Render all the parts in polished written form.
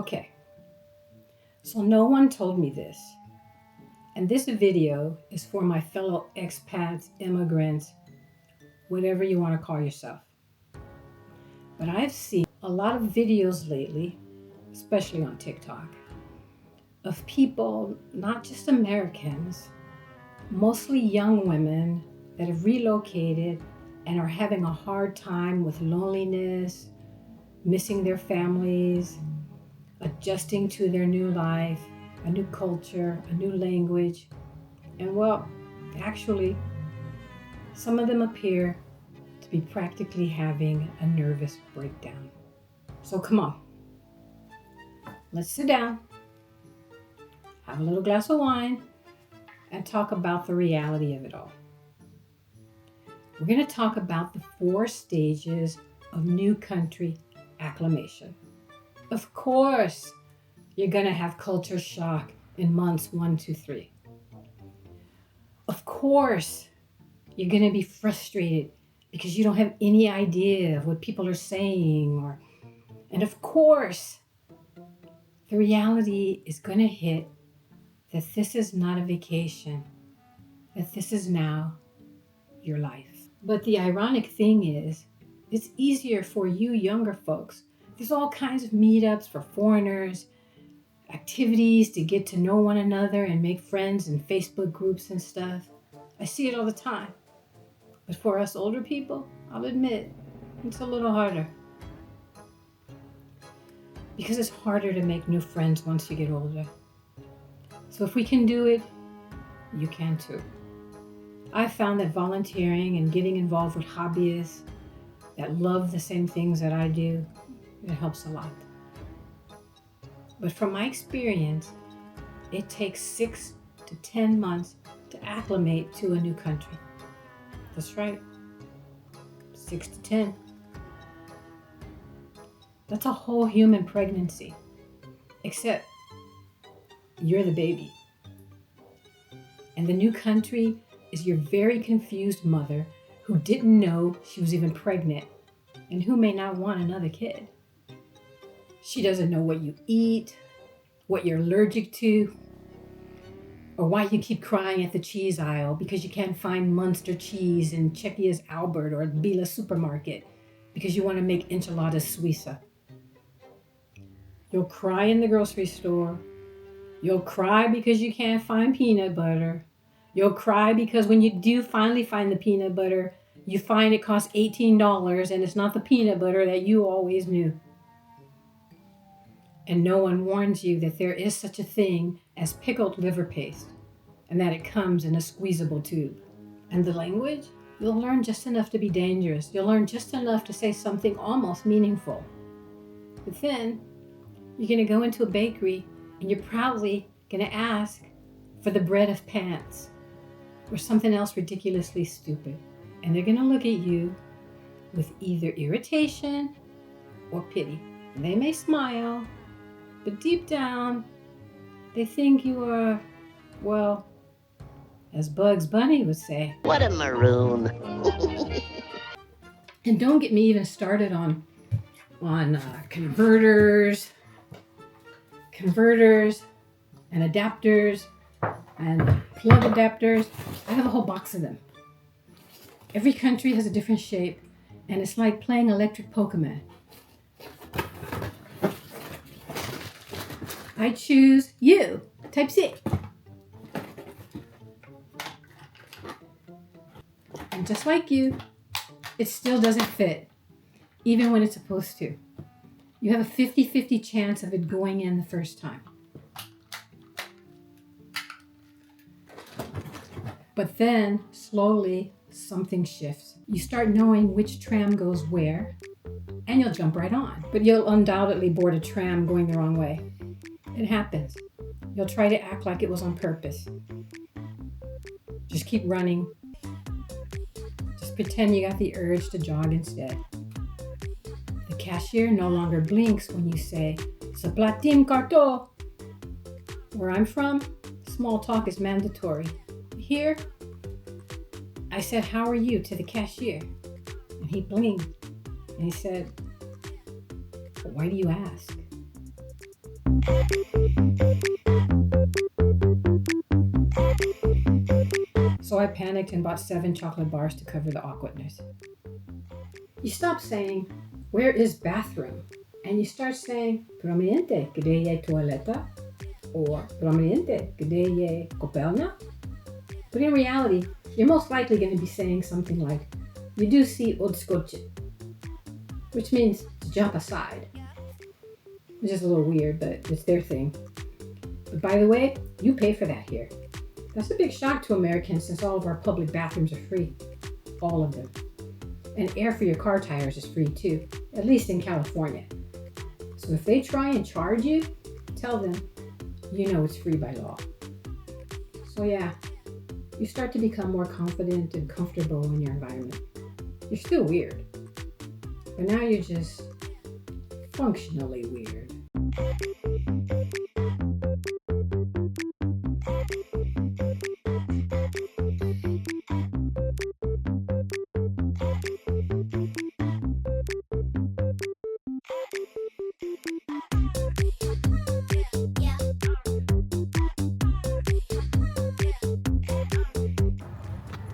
Okay, so no one told me this, and this video is for my fellow expats, immigrants, whatever you want to call yourself. But I've seen a lot of videos lately, especially on TikTok, of people, not just Americans, mostly young women that have relocated and are having a hard time with loneliness, missing their families, adjusting to their new life, a new culture, a new language. And well, actually, some of them appear to be practically having a nervous breakdown. So come on, let's sit down, have a little glass of wine, and talk about the reality of it all. We're going to talk about the 4 stages of new country acclimation. Of course, you're going to have culture shock in months 1 to 3. Of course, you're going to be frustrated because you don't have any idea of what people are saying. And of course, the reality is going to hit that this is not a vacation, that this is now your life. But the ironic thing is, it's easier for you younger folks. There's all kinds of meetups for foreigners, activities to get to know one another and make friends in Facebook groups and stuff. I see it all the time. But for us older people, I'll admit, it's a little harder. Because it's harder to make new friends once you get older. So if we can do it, you can too. I've found that volunteering and getting involved with hobbyists that love the same things that I do, it helps a lot. But from my experience, it takes 6 to 10 months to acclimate to a new country. That's right, 6 to 10. That's a whole human pregnancy, except you're the baby. And the new country is your very confused mother who didn't know she was even pregnant and who may not want another kid. She doesn't know what you eat, what you're allergic to, or why you keep crying at the cheese aisle because you can't find Munster cheese in Czechia's Albert or Bila supermarket because you want to make enchiladas suiza. You'll cry in the grocery store. You'll cry because you can't find peanut butter. You'll cry because when you do finally find the peanut butter, you find it costs $18 and it's not the peanut butter that you always knew. And no one warns you that there is such a thing as pickled liver paste and that it comes in a squeezable tube. And the language? You'll learn just enough to be dangerous. You'll learn just enough to say something almost meaningful. But then you're going to go into a bakery and you're probably going to ask for the bread of pants or something else ridiculously stupid. And they're going to look at you with either irritation or pity. And they may smile, but deep down, they think you are, well, as Bugs Bunny would say, what a maroon. And don't get me even started on converters and adapters and plug adapters. I have a whole box of them. Every country has a different shape, and it's like playing electric Pokemon. I choose you, type C. And just like you, it still doesn't fit, even when it's supposed to. You have a 50-50 chance of it going in the first time. But then, slowly, something shifts. You start knowing which tram goes where, and you'll jump right on. But you'll undoubtedly board a tram going the wrong way. It happens. You'll try to act like it was on purpose. Just keep running. Just pretend you got the urge to jog instead. The cashier no longer blinks when you say, "Zaplatim karto." Where I'm from, small talk is mandatory. Here, I said, "How are you?" to the cashier. And he blinked. And he said, "Why do you ask?" So I panicked and bought 7 chocolate bars to cover the awkwardness. You stop saying, "Where is bathroom?" and you start saying, "Prominente, kde je toaleta?" or "Prominente, kde je kopelna?" But in reality, you're most likely going to be saying something like, "You do see odskočit," which means to jump aside. It's just a little weird, but it's their thing. But by the way, you pay for that here. That's a big shock to Americans since all of our public bathrooms are free. All of them. And air for your car tires is free too, at least in California. So if they try and charge you, tell them you know it's free by law. So yeah, you start to become more confident and comfortable in your environment. You're still weird, but now you're just functionally weird.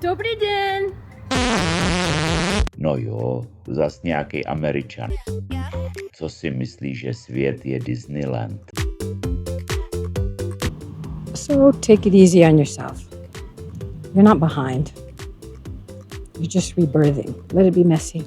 Dobrý den! No jo, zas nějaký Američan. Co si myslí, že svět je Disneyland? So take it easy on yourself. You're not behind. You're just rebirthing. Let it be messy.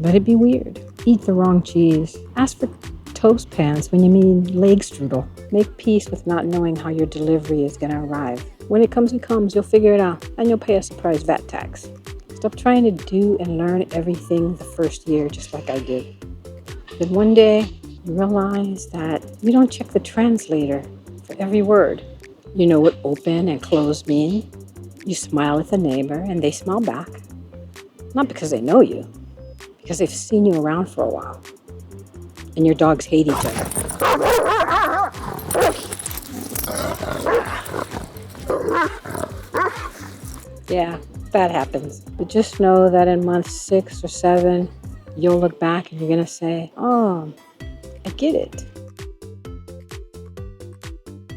Let it be weird. Eat the wrong cheese. Ask for toast pans when you mean leg strudel. Make peace with not knowing how your delivery is going to arrive. When it comes, you'll figure it out, and you'll pay a surprise VAT tax. Stop trying to do and learn everything the first year just like I did. Then one day, you realize that you don't check the translator for every word. You know what open and close mean. You smile at the neighbor, and they smile back. Not because they know you, because they've seen you around for a while. And your dogs hate each other. Yeah, that happens. But just know that in month 6 or 7, you'll look back and you're going to say, "Oh, I get it."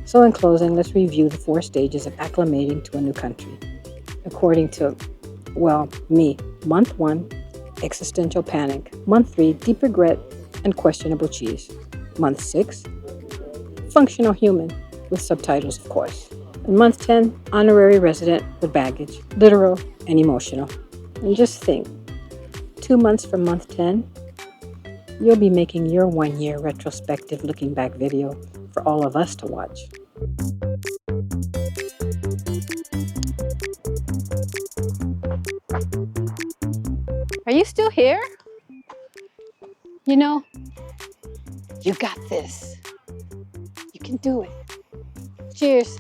So in closing, let's review the 4 stages of acclimating to a new country. According to, me, month 1, existential panic. Month 3, deep regret and questionable cheese. Month 6, functional human, with subtitles, of course. And month 10, honorary resident with baggage, literal and emotional. And just think, 2 months from month 10, you'll be making your 1-year retrospective looking back video for all of us to watch. Are you still here? You know, you got this. You can do it. Cheers.